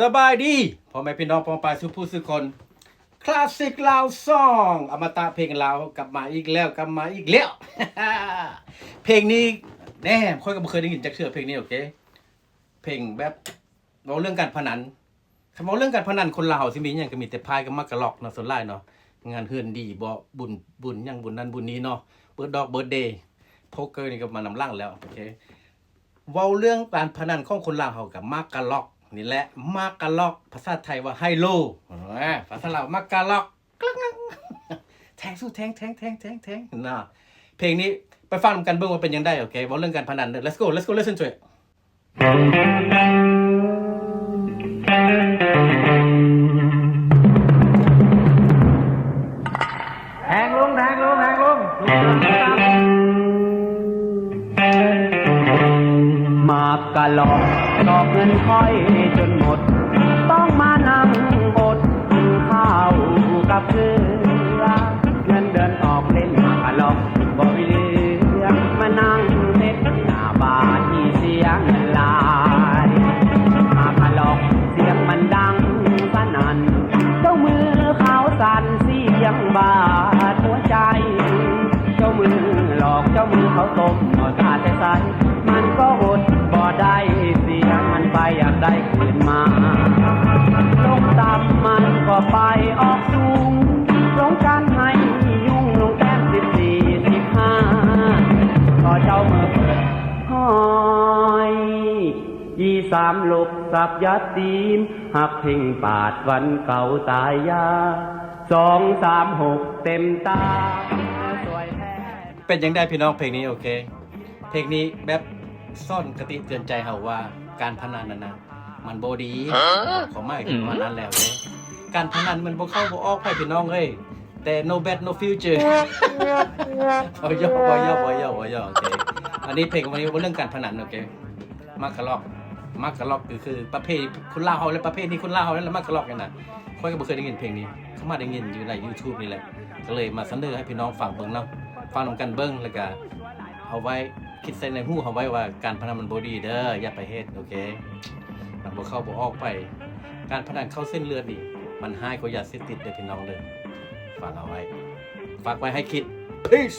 สบายดีพ่อแม่พี่น้องปองปายสุผู้สุคนคลาสสิกลาวซองอมตะเพลงลาวกลับมาอีกแล้ว เพลงนี้แน่ค่อยก็บ่เคยได้ยินจักเทื่อเพลงนี้โอเคเพลงแบบเว้าเรื่องการพนันคำเว้าเรื่องการพนันคนลาวสิมีหยังก็มีแต่พายกับมักกะลอกเนาะส่วนหลายเนาะงานเฮือนดีบ่บุญหยังบุญนั้นบุญนี้เนาะเบิร์ดดอกเบิร์ดเดย์โพกเกอร์นี่ก็มานำร่างแล้วโอเคเว้าเรื่องการพนันของคนลาวเฮากับมักกะลอกนี่แหละมากกะล็อกภาษาไทยว่าไฮโลภาษาลาวมากกะล็อกแทงสู้แทงนะเพลงนี้ไปฟังกันเบิ่งว่าเป็นยังได้โอเคว่าเรื่องการพนัน let's go listen to it แทงลงมากกะหลอกดอกเงินค่อยจนหมดต้องมานั่งอดกินข้าวกับเกลือเงินเดือนออกเล่นมากกะหลอกบ่มีเหลือมานั่งเล็ดหน้าบ้านที่เสียงเงินลายมากะหลอกเสียงมันดังสนั่นเจ้ามือเขาสั่นเสียงบาดหัวใจเจ้ามือหลอกเจ้ามือเขาตบหน่อยขาดแต่ใสมันก็อดบ่ได้เสียงมันไปอยากได้คืนมาลงต่ำมันก็ไปออกสูงลงกันให้ยุ่งลงแก้ม14 15ก็เจ้ามือหอย23 ลกสับยัดตีมหักเพ่งปาดวันเก่าตายยา2 3 6เต็มตาสวยแท้เป็นยังได้พี่น้องเพลงนี้โอเคเพลงนี้แบบซ่อนคติเตือนใจเฮาว่าการพนันนะมันบ่ดีขอไม่ถึงวันนั้นแล้วเลยการพนันมันบ่เข้าบ่ออกให้พี่น้องเอ้ยแต่ no bad no future บ่ย่อโอเคอันนี้เพลงวันนี้เรื่องการพนันโอเคมักกะล็อกคือประเภทคนลาวเฮาและประเภทนี้คนลาวเฮาแล้วมักกะล็อกกันน่ะค่อยก็บ่เคยได้ยินเพลงนี้เขามาได้ยินอยู่ใน YouTube นี่แหละก็เลยมาเสนอให้พี่น้องฟังเบิ่งเนาะฟังนำกันเบิ่งแล้วก็เอาไว้คิดใส่ในหูเขาไว้ว่าการพนันมันบ่ดีเด้ออย่าไปเฮ็ดโอเคมันบ่เข้าบ่ออกไปการพนันเข้าเส้นเลือดนี่มันหายกว่ายาเสพติดเด้อพี่น้องเด้อฝากเอาไว้ฝากไว้ให้คิด peace